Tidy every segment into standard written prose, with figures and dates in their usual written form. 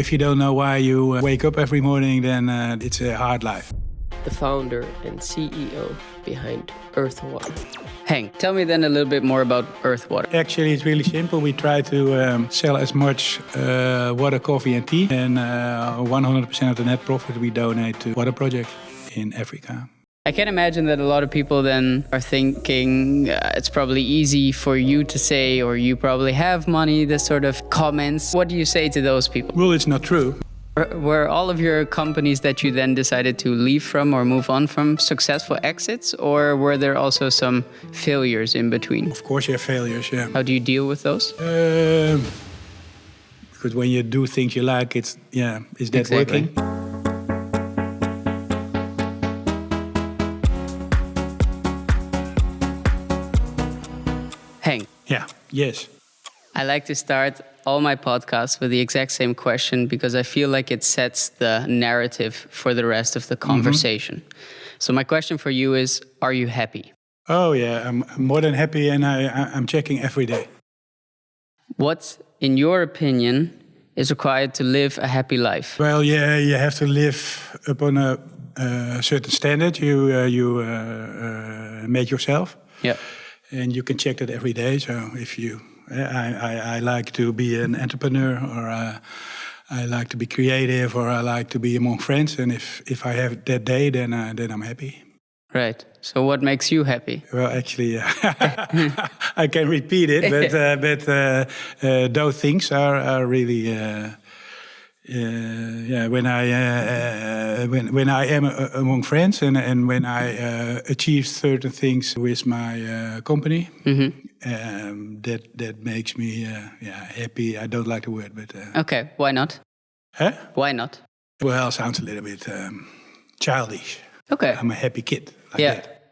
if you don't know why you wake up every morning, then it's a hard life. The founder and CEO behind Earth Water. Henk, tell me then a little bit more about Earth Water. Actually, it's really simple. We try to sell as much water, coffee and tea. And 100% of the net profit we donate to water projects in Africa. I can imagine that a lot of people then are thinking it's probably easy for you to say, or you probably have money, this sort of comments. What do you say to those people? Well, it's not true. Were all of your companies that you then decided to leave from or move on from successful exits, or were there also some failures in between? Of course you have failures, yeah. How do you deal with those? Because when you do things you like, is that Exactly. working? Henk. Yeah, yes. I like to start all my podcasts with the exact same question because I feel like it sets the narrative for the rest of the conversation. So my question for you is, are you happy? Oh yeah, I'm more than happy, and I'm checking every day. What, in your opinion, is required to live a happy life? Well, yeah, you have to live upon a certain standard you make yourself. Yeah. And you can check that every day. So if you, I like to be an entrepreneur, or I like to be creative, or I like to be among friends. And if I have that day, then I'm happy. Right. So what makes you happy? Well, actually, I can repeat it, but those things are really. When I am among friends and when I achieve certain things with my company, that makes me happy. I don't like the word, but Okay, why not? Huh? Why not? Well, sounds a little bit childish. Okay. I'm a happy kid. Like Yeah. that.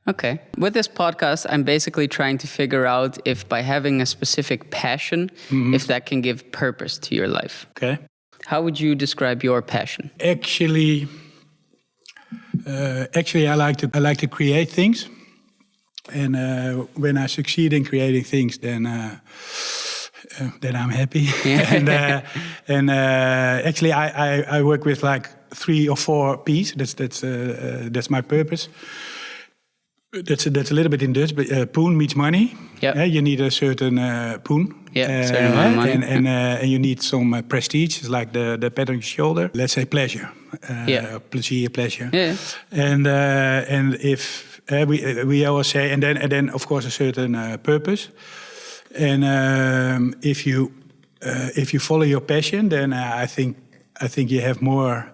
Okay. With this podcast, I'm basically trying to figure out if by having a specific passion, if that can give purpose to your life. Okay. How would you describe your passion? Actually, I like to create things, and when I succeed in creating things, then I'm happy. Yeah. and actually, I work with like 3 or 4 P's. That's my purpose. That's a little bit in Dutch, but poen means money. Yep. You need a certain poen. Certain amount of money. And you need some prestige, it's like the pat on your shoulder. Let's say pleasure. Plezier, pleasure. Yeah. And if we always say, and then of course a certain purpose. And if you follow your passion, then I think you have more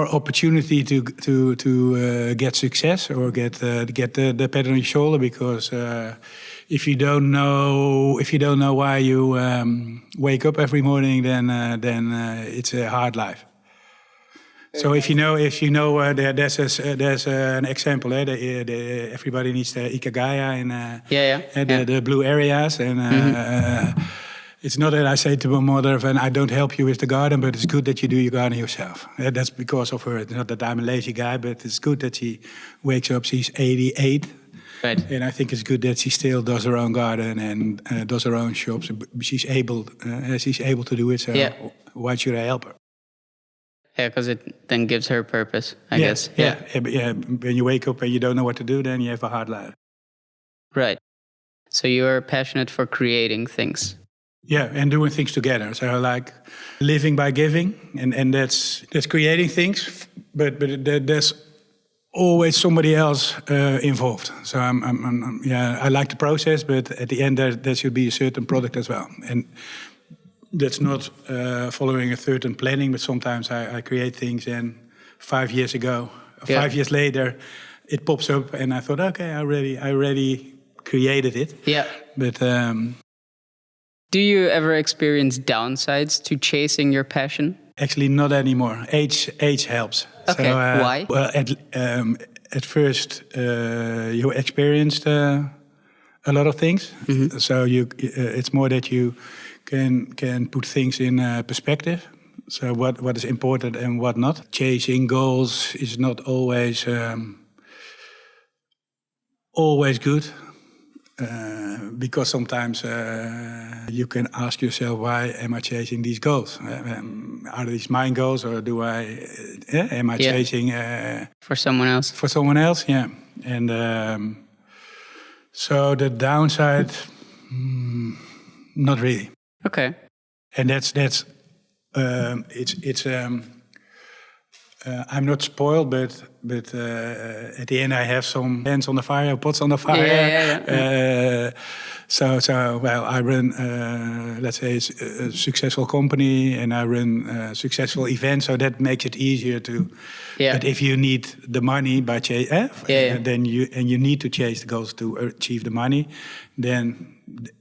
opportunity to get success or get the pat on your shoulder, because if you don't know why you wake up every morning, then it's a hard life. So if you know, there's an example. Everybody needs the ikigai and the blue areas, and it's not that I say to my mother, and I don't help you with the garden, but it's good that you do your garden yourself. That's because of her. It's not that I'm a lazy guy, but it's good that she wakes up. She's 88. Right. And I think it's good that she still does her own garden and does her own shops. She's able to do it, so why should I help her? Yeah, because it then gives her purpose, I guess. Yeah. When you wake up and you don't know what to do, then you have a hard life. Right. So you're passionate for creating things. Yeah, and doing things together. So I like living by giving, and that's creating things, but there's always somebody else involved. So I like the process, but at the end there should be a certain product as well. And that's not following a certain planning, but sometimes I create things, and 5 years ago, 5 years later, it pops up, and I thought, okay, I already created it. Yeah. But do you ever experience downsides to chasing your passion? Actually, not anymore. Age helps. Okay, so, why? Well, at first you experienced a lot of things, so it's more that you can put things in perspective. So what is important and what not. Chasing goals is not always good. Because sometimes you can ask yourself, why am I chasing these goals? Are these my goals, or am I chasing for someone else? For someone else, yeah. And so the downside, not really. Okay. And that's I'm not spoiled, but at the end I have some hands on the fire, pots on the fire. Yeah. So well, I run, let's say, a successful company, and I run successful events, so that makes it easier to. Yeah. But if you need the money by then you need to chase the goals to achieve the money, then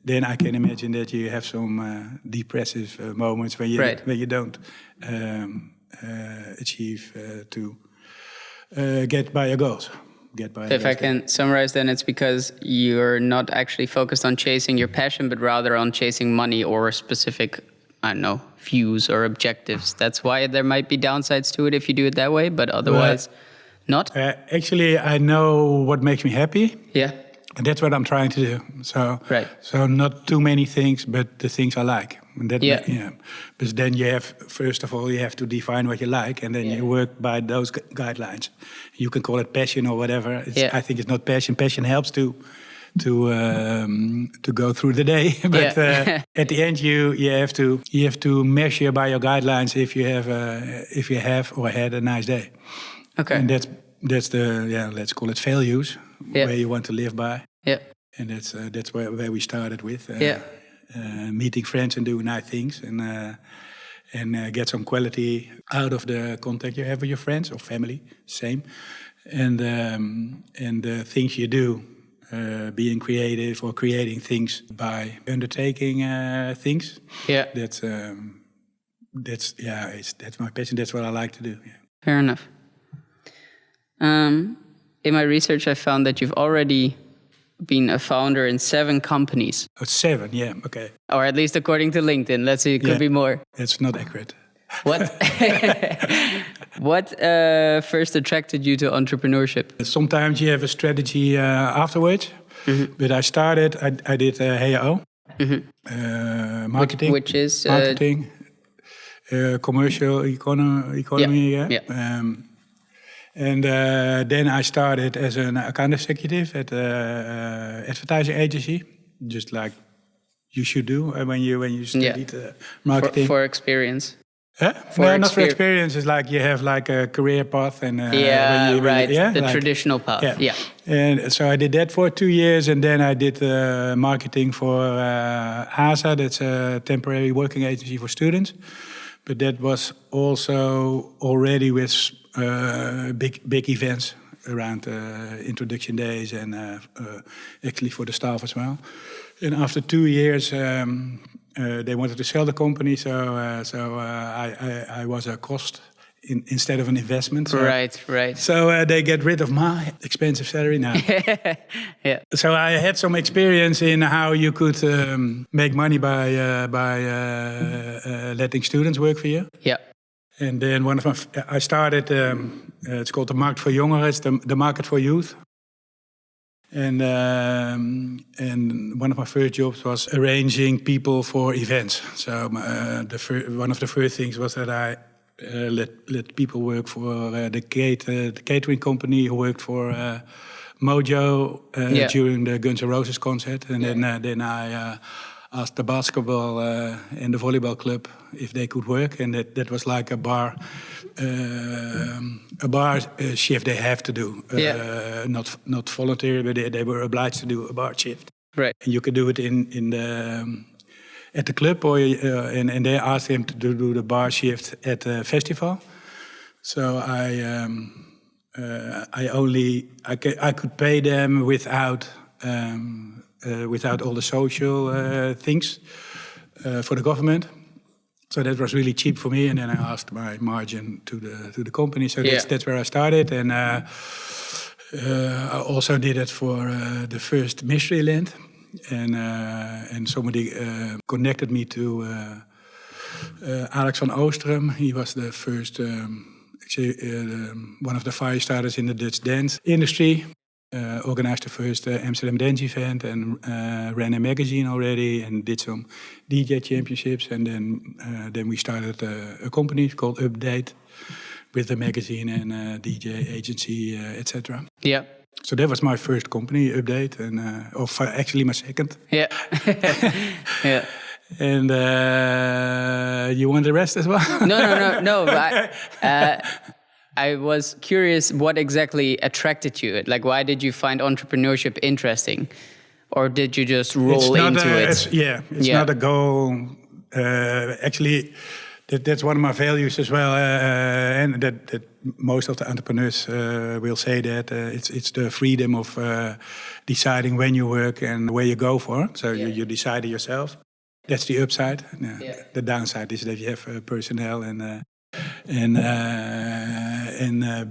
I can imagine that you have some depressive moments when you don't achieve to get by your goals. If I can summarize, then it's because you're not actually focused on chasing your passion, but rather on chasing money or specific, I don't know, views or objectives. That's why there might be downsides to it if you do it that way, but otherwise not. Actually, I know what makes me happy. Yeah. And that's what I'm trying to do. So not too many things, but the things I like. And that, Because then first of all, you have to define what you like, and then you work by those guidelines. You can call it passion or whatever. I think it's not passion. Passion helps to go through the day, but at the end, you have to measure by your guidelines if you have or had a nice day. Okay. And that's the let's call it values where you want to live by. Yeah. And that's where we started with. Meeting friends and doing nice things, and get some quality out of the contact you have with your friends or family. Same, and the things you do, being creative or creating things by undertaking things. Yeah, that's my passion. That's what I like to do. Yeah. Fair enough. In my research, I found that you've already been a founder in 7 companies. Oh, 7, yeah, okay. Or at least according to LinkedIn. Let's see, it could be more. That's not accurate. What? What first attracted you to entrepreneurship? Sometimes you have a strategy afterwards. Mm-hmm. But I did HAO, marketing. Which is? Marketing, commercial economy. Yeah. And then I started as an account executive at an advertising agency, just like you should do when you studied marketing. For experience. Huh? Not for experience. It's like you have like a career path and the traditional path. Yeah. And so I did that for 2 years, and then I did marketing for ASA. That's a temporary working agency for students. But that was also already with big events around introduction days and actually for the staff as well. And after 2 years, they wanted to sell the company, so I was a cost instead of an investment. So, right. So they get rid of my expensive salary now. Yeah. So I had some experience in how you could make money by letting students work for you. Yeah. And then I started. It's called the Market for Jongeren. It's the market for youth. And one of my first jobs was arranging people for events. So one of the first things was that I let people work for the catering company who worked for Mojo during the Guns N' Roses concert. And then I asked the basketball and the volleyball club if they could work, and that was like a bar shift they have to do, not voluntary, but they were obliged to do a bar shift. Right, and you could do it in the at the club, or and they asked him to do the bar shift at the festival. So I could pay them without all the social things for the government. So that was really cheap for me, and then I asked my margin to the company. So that's where I started, and I also did it for the first Mystery Land, and somebody connected me to Alex van Oostrum. He was the first, one of the fire starters in the Dutch dance industry. organized the first Amsterdam Dance event and ran a magazine already and did some DJ championships. And then we started a company called Update with a magazine and DJ agency, etc. Yeah. So that was my first company, Update, and actually my second. Yeah. Yeah. And you want the rest as well? No. But I was curious what exactly attracted you. Like, why did you find entrepreneurship interesting? Or did you just roll into it? It's not a goal. Actually, that's one of my values as well. And that most of the entrepreneurs will say that. It's the freedom of deciding when you work and where you go for. So you decide it yourself. That's the upside. The downside is that you have personnel and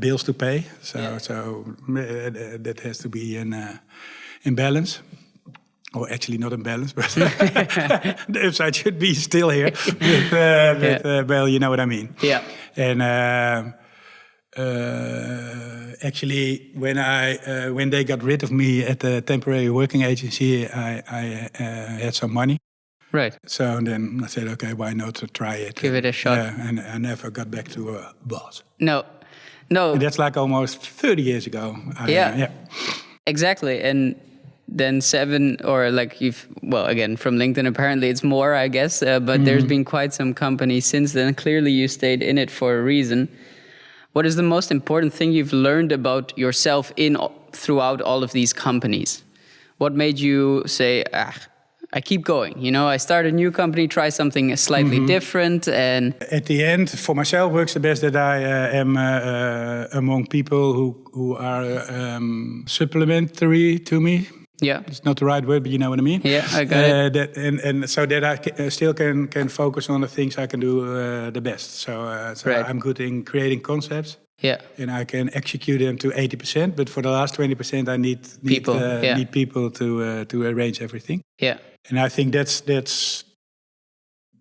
bills to pay. So that has to be in balance. Or actually not in balance, but the upside should be still here. Well, you know what I mean. Yeah. And actually, when they got rid of me at the temporary working agency, I had some money. Right. So then I said, okay, why not try it? Give it a shot. And I never got back to a boss. No. And that's like almost 30 years ago. Exactly. And then 7, or like again, from LinkedIn, apparently it's more, I guess. But there's been quite some companies since then. Clearly you stayed in it for a reason. What is the most important thing you've learned about yourself throughout all of these companies? What made you say, I keep going, I start a new company, try something slightly different, and at the end, for myself, works the best that I am among people who are supplementary to me. Yeah, it's not the right word, but you know what I mean. Yeah, I got it. And so that I still can focus on the things I can do the best. So right. I'm good in creating concepts. Yeah, and I can execute them to 80%. But for the last 20%, I need people to arrange everything. Yeah. And I think that's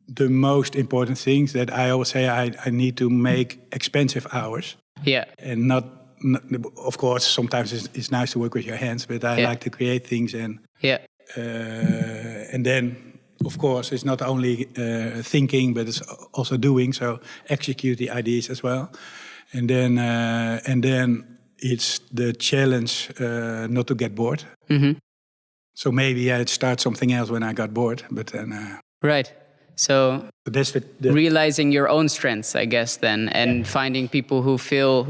the most important thing, that I always say I need to make expensive hours. Yeah. And not of course, sometimes it's nice to work with your hands, but I like to create things. And then, of course, it's not only thinking, but it's also doing. So execute the ideas as well. And then it's the challenge not to get bored. Mm-hmm. So maybe I'd start something else when I got bored, but then... Right. So that's the realizing your own strengths, I guess, then, and finding people who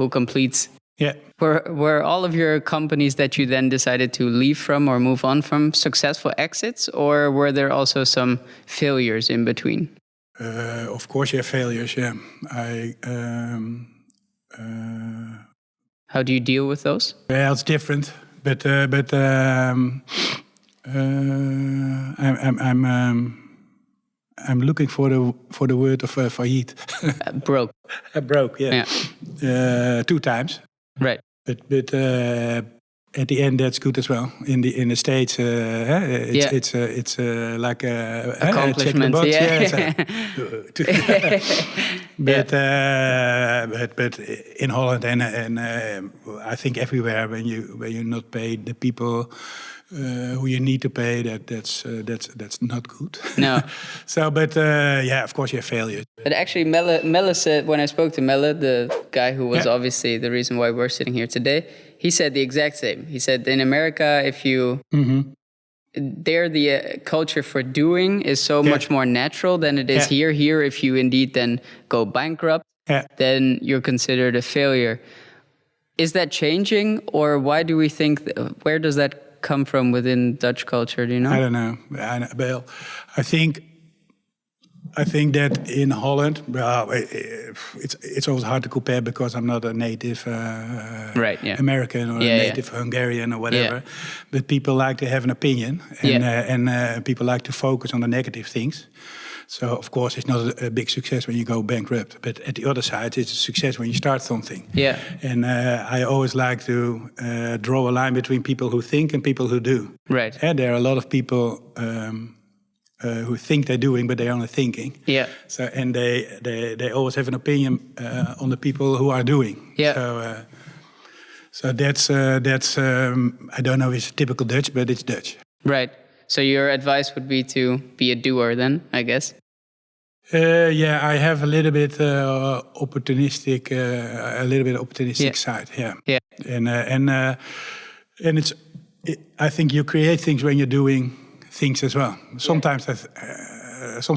complete... Yeah. Were all of your companies that you then decided to leave from or move on from successful exits, or were there also some failures in between? Of course you have failures, yeah. How do you deal with those? Well, it's different, but I'm looking for the word of failliet. Broke. Broke, yeah. 2 times. Right. But at the end, that's good as well. In the States, it's like a accomplishment. But in Holland and I think everywhere, when you not pay the people who you need to pay, that's not good. No. So, but of course you have failures. But actually, Melle said, when I spoke to Melle, the guy who was obviously the reason why we're sitting here today, he said the exact same. He said in America, if you there, the culture for doing is so much more natural than it is here. Here, if you indeed then go bankrupt, then you're considered a failure. Is that changing, or why do we think? Where does that come from within Dutch culture? Do you know? I don't know. Well, I think that in Holland, well, it's always hard to compare because I'm not a native American or a native Hungarian or whatever. But people like to have an opinion, and people like to focus on the negative things. So, of course, it's not a big success when you go bankrupt. But at the other side, it's a success when you start something. Yeah. And I always like to draw a line between people who think and people who do. Right. And there are a lot of people who think they're doing, but they're only thinking. Yeah. So, and they always have an opinion on the people who are doing. Yeah. So that's I don't know if it's typical Dutch, but it's Dutch. Right. So your advice would be to be a doer then, I guess? Yeah, I have a little bit opportunistic side. Yeah. Yeah. And I think you create things when you're doing things as well. Sometimes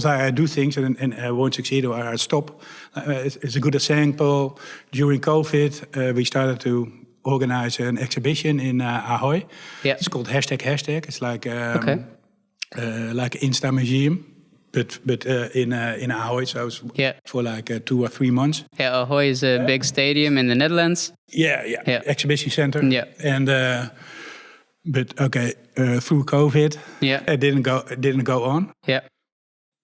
I do things and I won't succeed or I stop. It's a good example. During COVID, we started to organize an exhibition in Ahoy. Yeah. It's called ##. It's like like an Insta museum, but in Ahoy. So it's for like 2 or 3 months. Yeah, Ahoy is a big stadium in the Netherlands. Yeah. Exhibition center. Yeah. And but through COVID, it didn't go on. Yeah.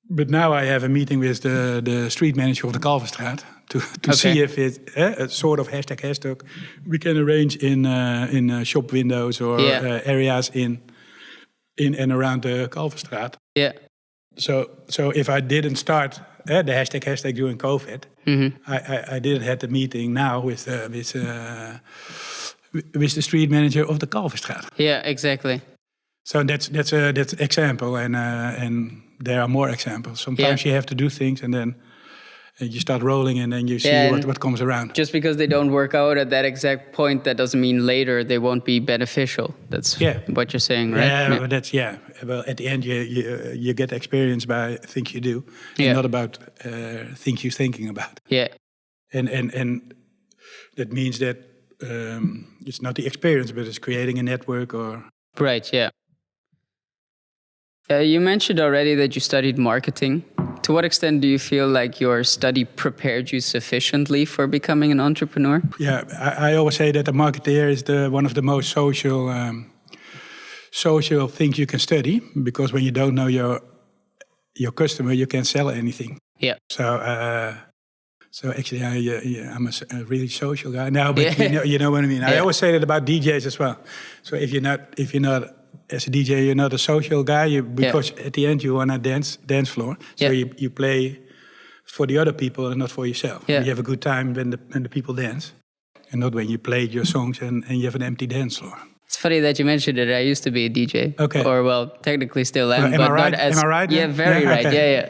But now I have a meeting with the street manager of the Kalverstraat to see if it a sort of ##. We can arrange in shop windows or areas in and around the Kalverstraat. Yeah. So if I didn't start the ## during COVID, I didn't have the meeting now with the street manager of the Kalverstraat. Yeah, exactly. So that's an example, and there are more examples. Sometimes you have to do things, and then you start rolling, and then you see what comes around. Just because they don't work out at that exact point, that doesn't mean later they won't be beneficial. That's what you're saying, right? Yeah, but that's Well, at the end, you get experience by things you do, and not about things you're thinking about. Yeah, and that means that it's not the experience, but it's creating a network or. Right. Yeah. You mentioned already that you studied marketing. To what extent do you feel like your study prepared you sufficiently for becoming an entrepreneur? Yeah, I always say that a marketeer is one of the most social things you can study, because when you don't know your customer, you can't sell anything. Yeah. So actually, I'm a really social guy now, but you know what I mean. I always say that about DJs as well. So if you're not as a DJ, you're not a social guy, because at the end you want a dance floor. So you play for the other people and not for yourself. Yeah. You have a good time when the people dance, and not when you play your songs and you have an empty dance floor. It's funny that you mentioned it. I used to be a DJ. Okay. Or, well, technically still am. Am I right? Am I right? Yeah, very right. Okay. Yeah.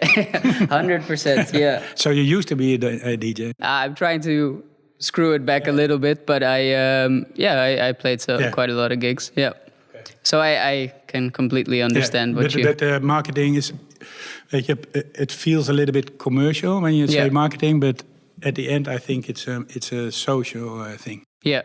100%, yeah. So you used to be a DJ? I'm trying to screw it back a little bit, but I played quite a lot of gigs. Yeah. Okay. So I can completely understand what you... But marketing is... It feels a little bit commercial when you say marketing, but at the end I think it's a social thing. Yeah.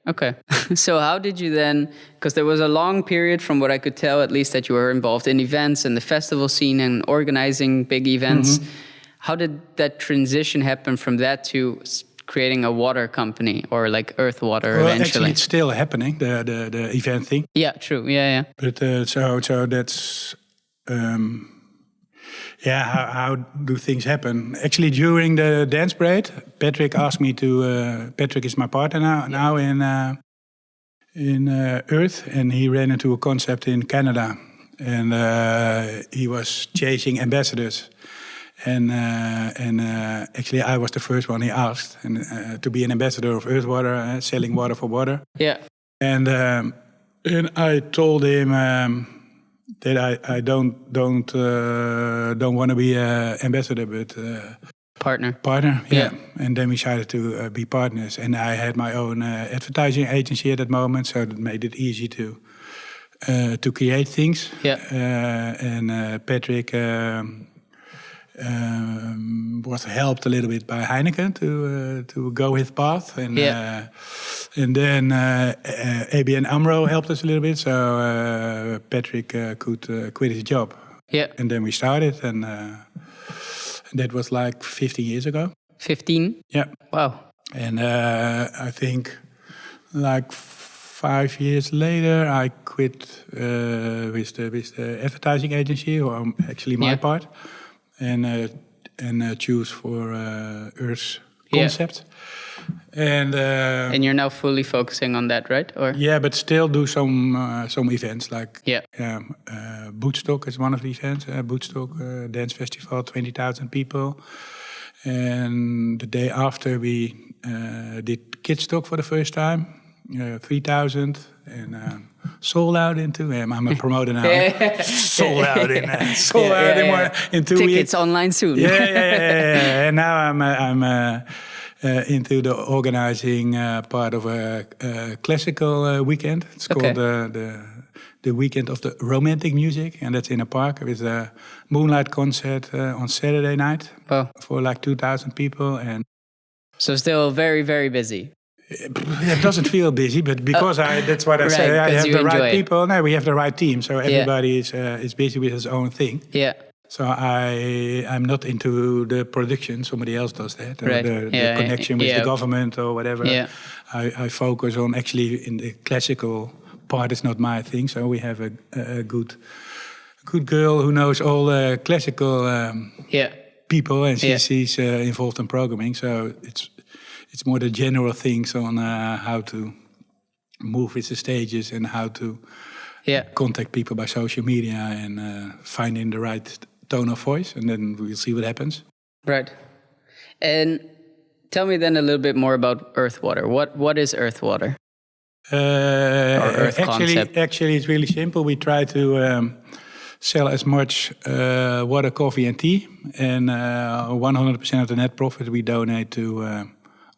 Okay. So how did you then, because there was a long period from what I could tell, at least, that you were involved in events and the festival scene and organizing big events. How did that transition happen from that to creating a water company, or like Earth Water eventually? Actually, it's still happening, the event thing. Yeah, true. Yeah. But so that's... how do things happen? Actually, during the dance parade, Patrick asked me to... Patrick is my partner now in Earth, and he ran into a concept in Canada. And he was chasing ambassadors. And actually, I was the first one he asked to be an ambassador of Earth Water, selling water for water. Yeah. And I told him... that I don't want to be an ambassador, but partner. Yeah. And then we decided to be partners. And I had my own advertising agency at that moment, so that made it easy to create things. Yeah. And Patrick was helped a little bit by Heineken to go his path, and then ABN AMRO helped us a little bit, so Patrick could quit his job. Yeah. And then we started, and that was like 15 years ago. 15? Yeah. Wow. And I think like 5 years later, I quit with the advertising agency, or actually my part. And choose for Earth's concept. And you're now fully focusing on that, right? Or but still do some events like Bootstock is one of the events. Bootstock Dance Festival, 20,000 people. And the day after we did Kidstock for the first time. 3,000 and sold out in 2. I'm a promoter now. Sold out in in 2 weeks. Tickets online soon. Yeah. And now I'm into the organizing part of a classical weekend. It's called the weekend of the romantic music, and that's in a park with a moonlight concert on Saturday night for like 2,000 people. And so still very, very busy. It doesn't feel busy, but because that's what I say. I have the right people. No, we have the right team, so everybody is busy with his own thing. Yeah. So I'm not into the production. Somebody else does that. Or the connection with the government or whatever. Yeah. I focus on actually in the classical part. Is not my thing. So we have a good girl who knows all the classical people, and she's involved in programming. So it's more the general things on how to move with the stages and how to contact people by social media and finding the right tone of voice, and then we'll see what happens. Right. And tell me then a little bit more about Earthwater. What is Earthwater? Actually, it's really simple. We try to sell as much water, coffee, and tea, and 100% of the net profit we donate to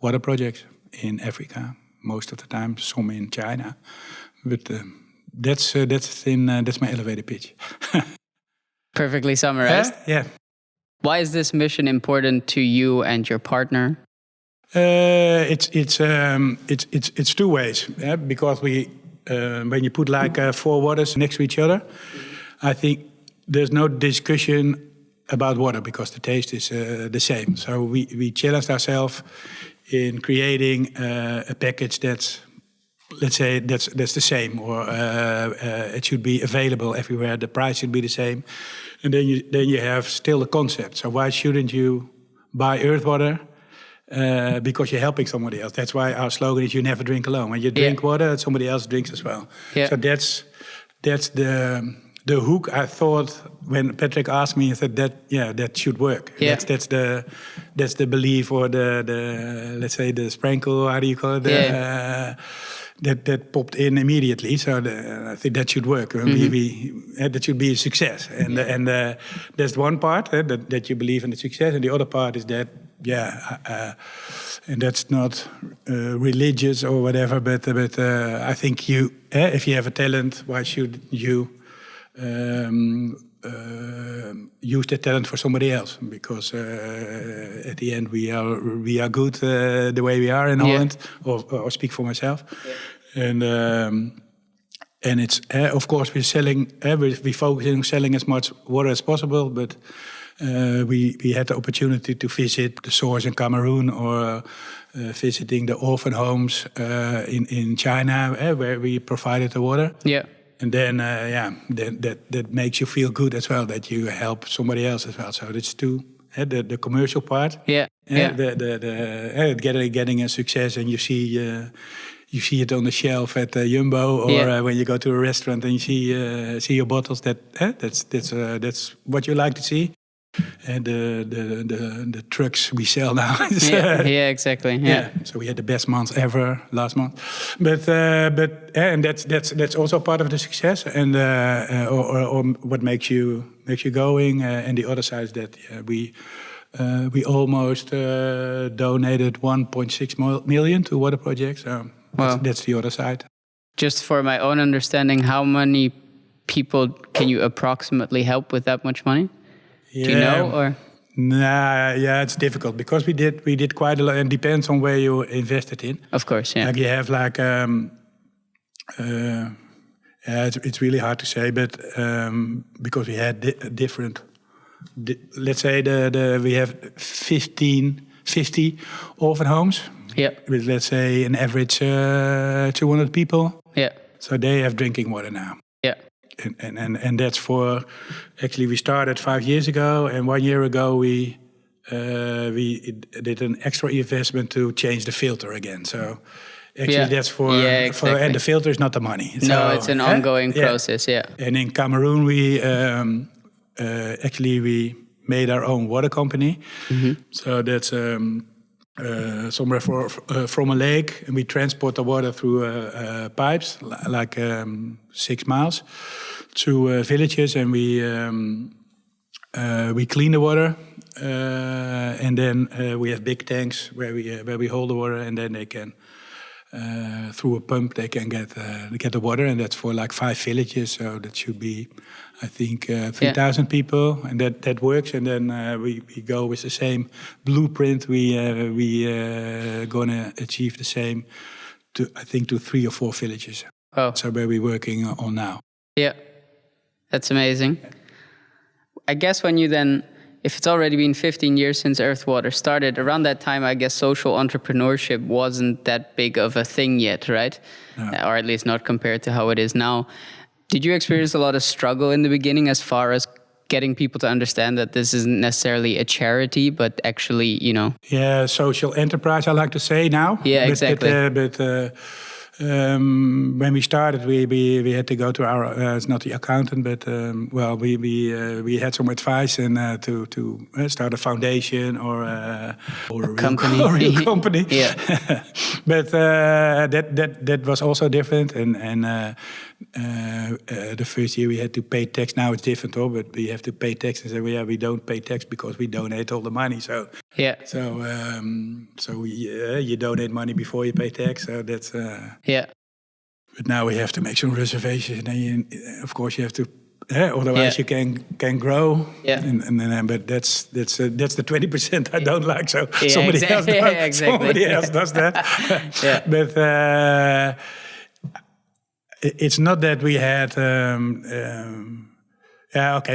water projects in Africa. Most of the time, some in China, but that's my elevator pitch. Perfectly summarized. Yeah. Why is this mission important to you and your partner? It's 2 ways. Because when you put like 4 waters next to each other, I think there's no discussion about water because the taste is the same. So we challenged ourselves in creating a package that's, let's say, that's the same, or it should be available everywhere. The price should be the same, and then you have still the concept. So why shouldn't you buy Earthwater? Because you're helping somebody else. That's why our slogan is: "You never drink alone." When you drink water, somebody else drinks as well. Yeah. So that's the hook. I thought when Patrick asked me, I said that should work. Yeah. That's the belief, or the let's say the sprinkle. How do you call it? That popped in immediately. So I think that should work. That should be a success. And there's one part that you believe in the success, and the other part is that and that's not religious or whatever. But I think if you have a talent, why should you use that talent for somebody else? Because at the end we are good the way we are in Holland, or speak for myself. And it's of course we're selling. We focus on selling as much water as possible, but we had the opportunity to visit the source in Cameroon, or visiting the orphan homes in China, where we provided the water. Yeah. And then, that makes you feel good as well, that you help somebody else as well. So that's the commercial part. Getting a success, and you see it on the shelf at Jumbo, or when you go to a restaurant and you see your bottles. That's what you like to see. And the trucks we sell now. Exactly. Yeah. So we had the best month ever last month, but and that's also part of the success, and or what makes you going. And the other side is that we almost donated 1.6 million to water projects. So that's the other side. Just for my own understanding, how many people can you approximately help with that much money? Do you know, or? It's difficult because we did quite a lot, and depends on where you invested in. Of course, yeah. Like you have it's really hard to say, but because we had different. Let's say we have 50 orphan homes. Yeah. With, let's say, an average 200 people. Yeah. So they have drinking water now. Yeah. And that's for, actually we started 5 years ago, and 1 year ago we did an extra investment to change the filter again. So actually that's for and the filter is not the money. It's an ongoing process. Yeah. And in Cameroon we actually we made our own water company. Mm-hmm. So that's somewhere from a lake, and we transport the water through pipes, like 6 miles, to villages, and we clean the water, and then we have big tanks where we hold the water, and then they can. Through a pump, they can get the water, and that's for like 5 villages. So that should be, I think, 3,000 people, and that works. And then we go with the same blueprint. We gonna achieve the same, to 3 or 4 villages. Oh, so where we're working on now. Yeah, that's amazing. I guess when you then, if it's already been 15 years since Earth Water started, around that time, I guess social entrepreneurship wasn't that big of a thing yet, right? No. Or at least not compared to how it is now. Did you experience a lot of struggle in the beginning as far as getting people to understand that this isn't necessarily a charity, but actually, Yeah, social enterprise, I like to say now. Yeah, exactly. When we started, we had to go to our it's not the accountant, but we had some advice and to start a foundation or a company. Real company. Yeah. But that was also different, and the first year we had to pay tax. Now it's different, but we have to pay tax, and say, we don't pay tax because we donate all the money. So yeah. So you donate money before you pay tax. So that's yeah. But now we have to make some reservations, and of course you have to. Otherwise you can grow. Yeah. But that's the 20% I don't like. So Yeah, somebody else does that. Yeah. But it's not that we had.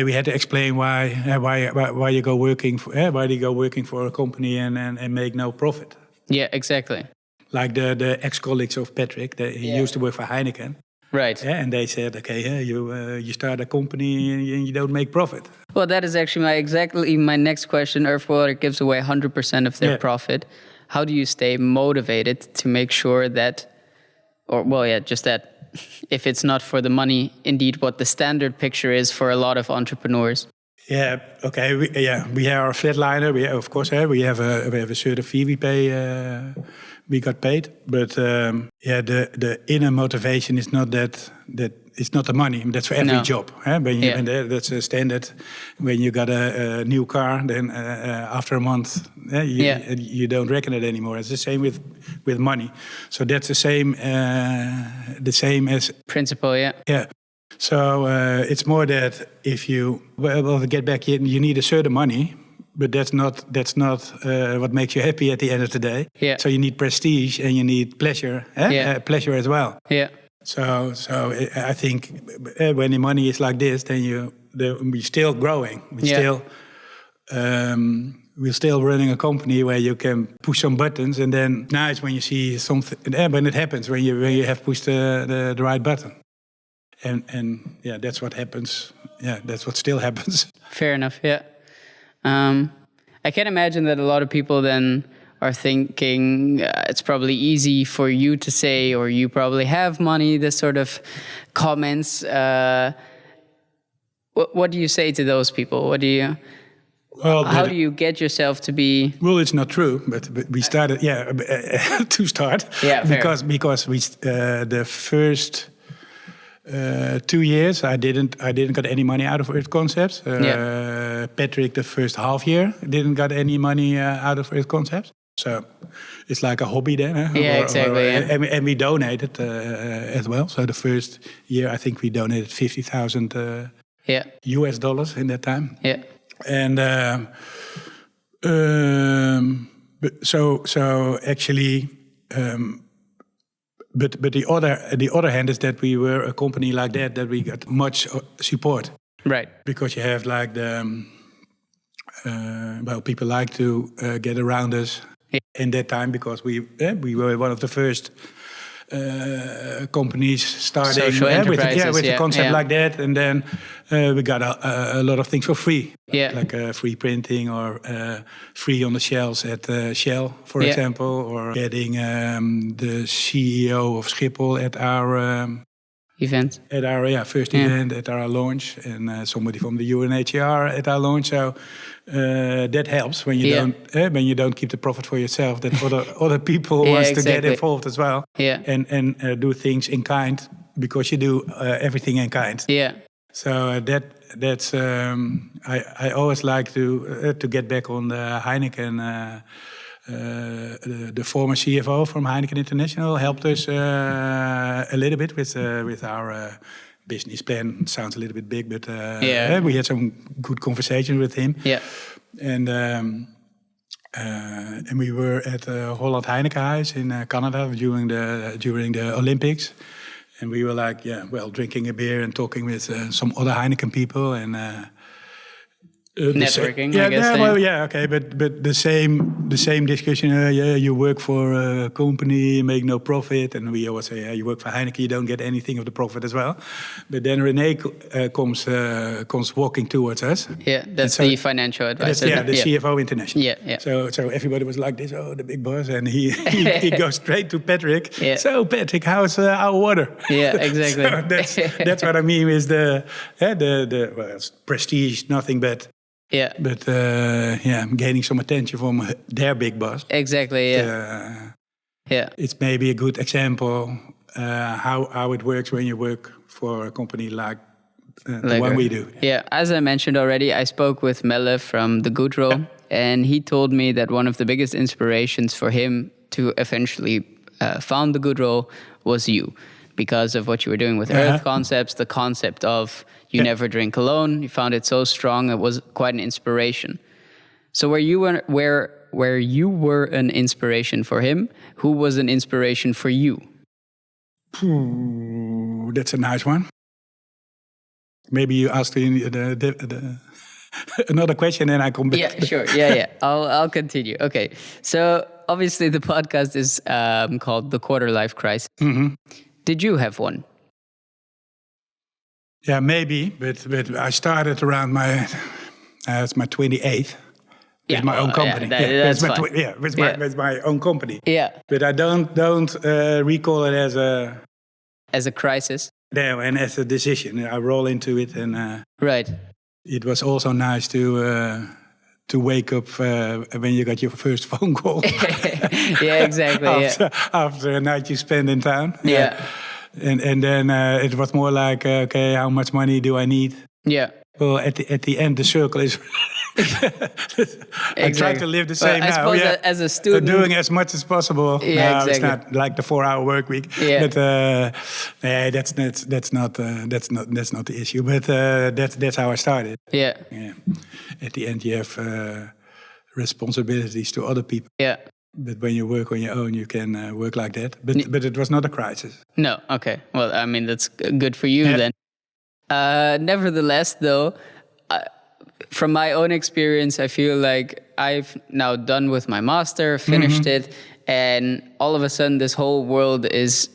We had to explain why you go working for why do you go working for a company and make no profit. Yeah, exactly. Like the ex-colleagues of Patrick, he used to work for Heineken. Right. Yeah, and they said, okay, you start a company and you don't make profit. Well, that is actually my next question. Earth Water gives away 100% of their profit. How do you stay motivated to make sure that, just that, if it's not for the money, indeed what the standard picture is for a lot of entrepreneurs? Yeah, okay. We are a flatliner. We have a certain fee we pay. We got paid, but the inner motivation is not that it's not the money. That's for every job. That's a standard. When you got a new car, then after a month, you don't reckon it anymore. It's the same with money. So that's the same as principle. Yeah. Yeah. So it's more that if you get back in, you need a certain money. But that's not what makes you happy at the end of the day. Yeah. So you need prestige and you need pleasure. Pleasure as well. Yeah. So I think when the money is like this, then we're still growing. We're still running a company where you can push some buttons, and then now it's when you see something. When it happens, when you have pushed the right button. And that's what happens. Yeah, that's what still happens. Fair enough. Yeah. I can imagine that a lot of people then are thinking it's probably easy for you to say, or you probably have money, this sort of comments. What do you say to those people? How do you get yourself to be? Well, it's not true, but we started, to start. Yeah, because we the first 2 years I didn't get any money out of Earth Concepts. Patrick, the first half year, didn't get any money out of Earth Concepts. So it's like a hobby then. Exactly. And we donated as well. So the first year, I think we donated $50,000 US dollars in that time. Yeah. And so actually. But the other hand is that we were a company like that we got much support. Right. Because you have like people like to get around us in that time, because we were one of the first companies starting with a concept like that, and then we got a lot of things for free, like free printing or free on the shelves at Shell, for example, or getting the CEO of Schiphol at our event. At our first event, at our launch, and somebody from the UNHCR at our launch. So that helps when you don't keep the profit for yourself. That other people wants to get involved as well. Yeah. And do things in kind, because you do everything in kind. Yeah. So that's I always like to get back on the Heineken. The former CFO from Heineken International helped us a little bit with our business plan. It sounds a little bit big, but we had some good conversations with him. Yeah. And we were at Holland Heinekenhuis in Canada during the Olympics. And we were drinking a beer and talking with some other Heineken people and networking. I guess. But the same discussion. You work for a company, you make no profit, and we always say, you work for Heineken, you don't get anything of the profit as well. But then René comes walking towards us. Yeah, that's the financial advisor. The CFO International. Yeah. So everybody was like this, the big boss, and he goes straight to Patrick. Yeah. So Patrick, how's our water? Yeah, exactly. So that's what I mean with the it's prestige, nothing but. Yeah. But gaining some attention from their big boss. Exactly. Yeah. It's maybe a good example how it works when you work for a company like the one we do. Yeah. As I mentioned already, I spoke with Melle from the Goodrow, and he told me that one of the biggest inspirations for him to eventually found the Goodrow was you, because of what you were doing with Earth Concepts, the concept of you never drink alone. You found it so strong, it was quite an inspiration. So where you were an inspiration for him, who was an inspiration for you? Ooh, that's a nice one. Maybe you ask another question and I come back. Yeah, sure. Yeah. I'll continue. Okay. So obviously the podcast is called The Quarter Life Crisis. Mm-hmm. Did you have one? Yeah, maybe, but I started around it's my 28th with my own company. That's fine. With my own company. Yeah, but I don't recall it as a crisis. No, and as a decision. I roll into it, and right. It was also nice to wake up when you got your first phone call. Yeah, exactly. After a night you spent in town. Yeah. And then it was more like, okay, how much money do I need? Yeah. Well, at the end, the circle is... I try to live the same I now. Suppose as a student... doing as much as possible. Yeah, exactly. It's not like the 4-hour work week. Yeah. But that's not the issue. But that's how I started. Yeah. At the end, you have responsibilities to other people. Yeah. But when you work on your own, you can work like that. But it was not a crisis. No. Okay. Well, I mean, that's good for you then. Nevertheless, though, from my own experience, I feel like I've now done with my master, finished it, and all of a sudden this whole world is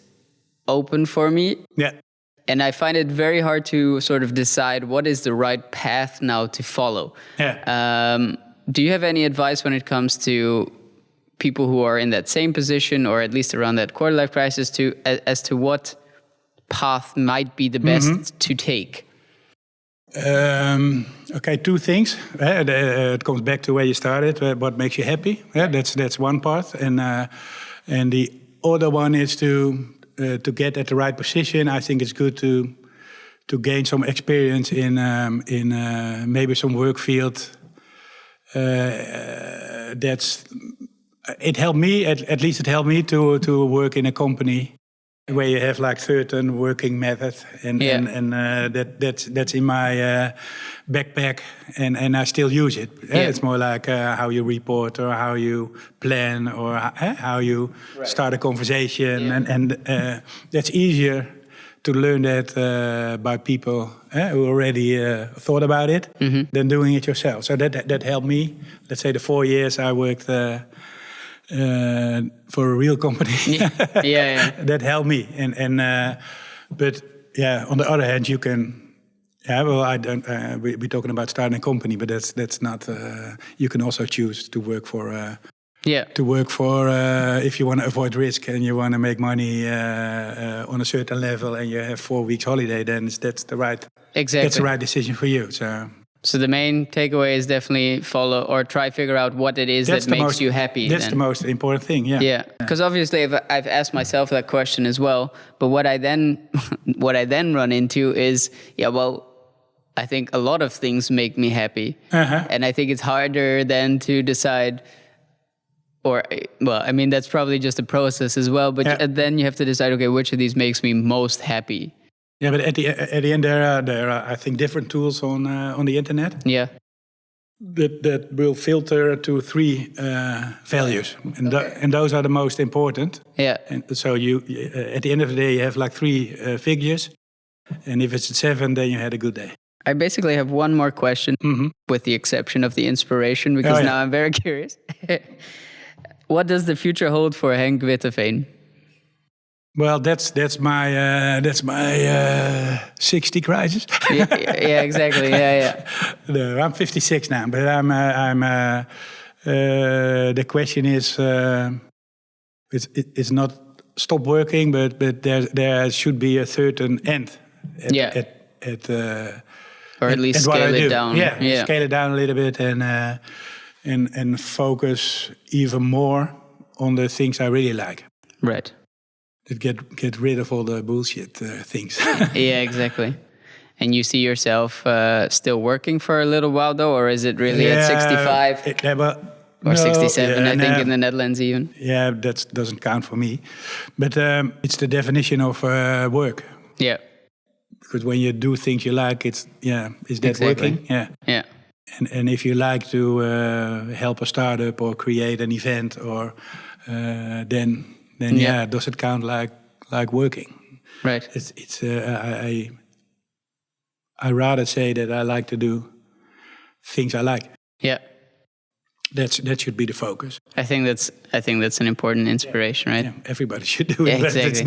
open for me. Yeah. And I find it very hard to sort of decide what is the right path now to follow. Yeah. Do you have any advice when it comes to people who are in that same position, or at least around that quarter life crisis, as to what path might be the best to take? Okay, two things. It comes back to where you started. What makes you happy? That's one part, and the other one is to get at the right position. I think it's good to gain some experience in maybe some work field. It helped me. At least it helped me to work in a company where you have like certain working methods, and that's in my backpack, and I still use it. It's more like how you report, or how you plan, or how you start a conversation, and that's easier to learn that by people who already thought about it than doing it yourself. So that helped me. Let's say the 4 years I worked for a real company. That helped me. But on the other hand, you can. I don't. We're talking about starting a company, but that's not. You can also choose to work for Yeah. To work for, if you want to avoid risk and you want to make money on a certain level and you have 4 weeks holiday, then that's the right decision for you. So the main takeaway is definitely follow or figure out what it is that makes you happy. That's the most important thing, yeah. Yeah, because obviously I've asked myself that question as well. But what I then run into is, I think a lot of things make me happy. And I think it's harder then to decide, that's probably just a process as well. But then you have to decide, okay, which of these makes me most happy? Yeah, but at the end there are I think different tools on the internet. Yeah. That will filter to 3 values, and those are the most important. Yeah. And so you at the end of the day you have like 3 figures, and if it's a 7, then you had a good day. I basically have one more question, with the exception of the inspiration, because now I'm very curious. What does the future hold for Henk Witteveen? Well, that's my 60 crisis. yeah, exactly. Yeah. No, I'm 56 now, but the question is, it's not stop working, but there should be a certain end. Or at least scale it down. Yeah, scale it down a little bit and focus even more on the things I really like. Right. Get rid of all the bullshit things. Yeah, exactly. And you see yourself still working for a little while, though, or is it really at 65? Or 67, I think, in the Netherlands even. Yeah, that doesn't count for me. But it's the definition of work. Yeah. Because when you do things you like, is that working? Yeah. Yeah. And if you like to help a startup or create an event, or then does it count like working? Right. I rather say that I like to do things I like. Yeah. That should be the focus. I think that's an important inspiration, right? Yeah, everybody should do it. Yeah, but exactly. It's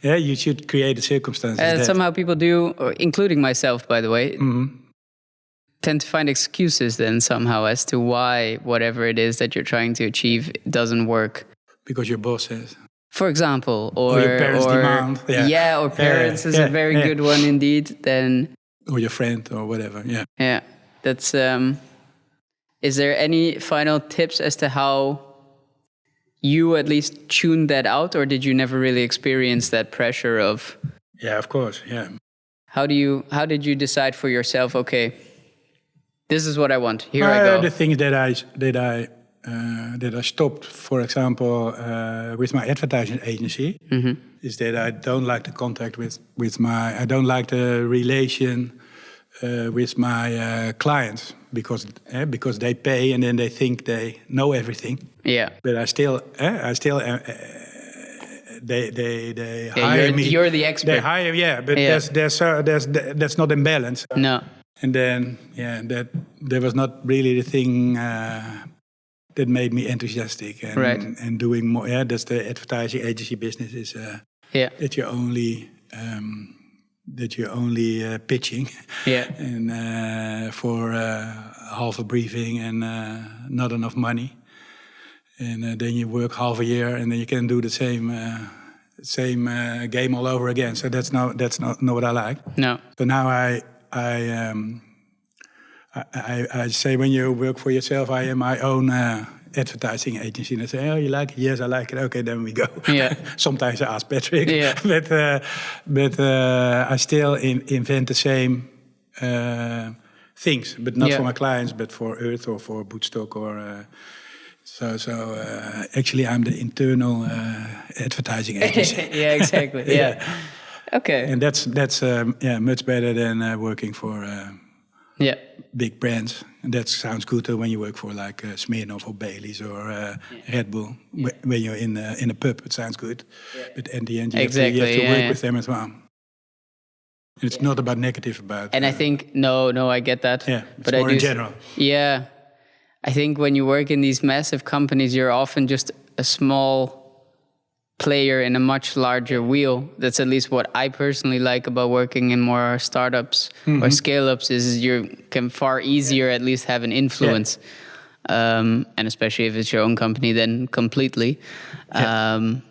not. You should create the circumstances. Somehow people do, including myself, by the way, tend to find excuses then somehow as to why whatever it is that you're trying to achieve doesn't work. Because your boss says. For example, or your parents demand. Yeah, or parents is a very good one indeed. Then. Or your friend or whatever. Yeah. Yeah, that's. Is there any final tips as to how you at least tuned that out, or did you never really experience that pressure of? Yeah, of course. Yeah. How did you decide for yourself? Okay, this is what I want. Here I go. The things that I stopped, for example, with my advertising agency, is that I don't like the contact with my. I don't like the relation with my clients because they pay and then they think they know everything. Yeah. But they hire me. You're the expert. They hire, but that's not in balance. No. And then that was not really the thing that made me enthusiastic and doing more. Yeah, that's the advertising agency business is that you're only pitching and for half a briefing and not enough money. And then you work half a year and then you can do the same game all over again. So that's not what I like. No. So now I say when you work for yourself, I am my own advertising agency. And I say, oh, you like it? Yes, I like it. Okay, then we go. Yeah. Sometimes I ask Patrick. Yeah. but I still invent the same things, but not for my clients, but for Earth or for Bootstock or... So actually, I'm the internal advertising agency. Yeah, exactly. Yeah. Okay. And that's much better than working for big brands. And that sounds good when you work for like Smirnoff or Baileys or Red Bull. Yeah. When you're in a pub, it sounds good. Yeah. But in the end, you have to work with them as well. And it's not about negative about. And I think no, I get that. Yeah, but more in general. Yeah. I think when you work in these massive companies, you're often just a small player in a much larger wheel. That's at least what I personally like about working in more startups or scale-ups is you can far easier at least have an influence. And especially if it's your own company, then completely. And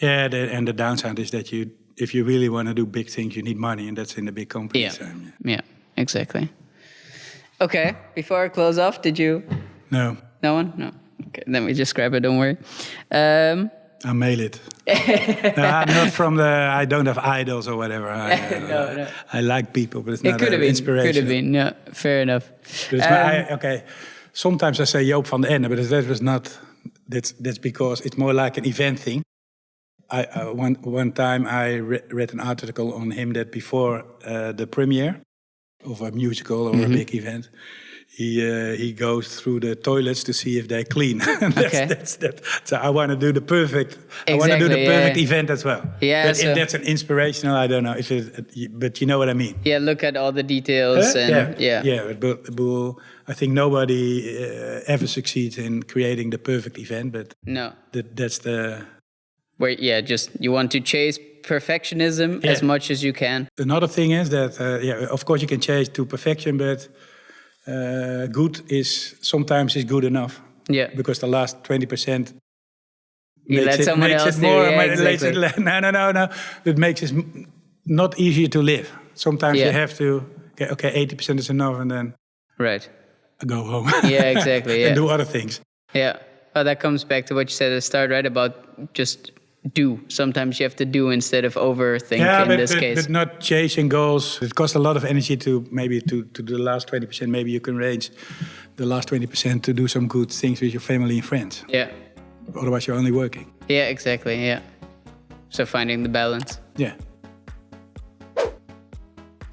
the downside is that if you really want to do big things, you need money, and that's in the big companies. Yeah, exactly. Okay, before I close off, did you? No. No one? No. Okay, then we just grab it, don't worry. I'll mail it. No, I'm not from I don't have idols or whatever. No. I like people, but it's It not could have been. inspiration. Could have been, yeah, fair enough. Okay, sometimes I say Joop van den Ende, but that was not, that's because it's more like an event thing. One time I read an article on him that before the premiere of a musical or a big event, he goes through the toilets to see if they're clean. That's. So I want to do the perfect. I want to do the perfect event as well. Yeah, but if that's an inspirational, I don't know if but you know what I mean. Yeah, look at all the details and But I think nobody ever succeeds in creating the perfect event. But no, that's the. Where just you want to chase perfectionism as much as you can. Another thing is that of course you can chase to perfection, but good is sometimes good enough. Yeah, because the last 20% you let someone else do. No. It makes it not easier to live. Sometimes you have to. Okay, 80% is enough, and then go home. Yeah, exactly. Yeah. And do other things. Yeah, well, that comes back to what you said at the start, right? About just do. Sometimes you have to do instead of overthink. In this case, but not chasing goals. It costs a lot of energy to do the last 20%. Maybe you can range the last 20% to do some good things with your family and friends. Yeah. Otherwise, you're only working. Yeah, exactly. Yeah. So finding the balance. Yeah.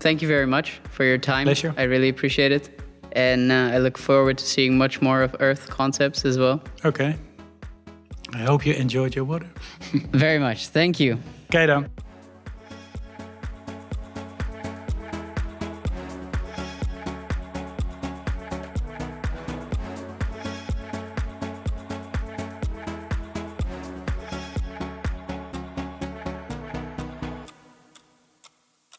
Thank you very much for your time. Pleasure. I really appreciate it. And I look forward to seeing much more of Earth concepts as well. Okay. I hope you enjoyed your water. Very much. Thank you. Okay dan.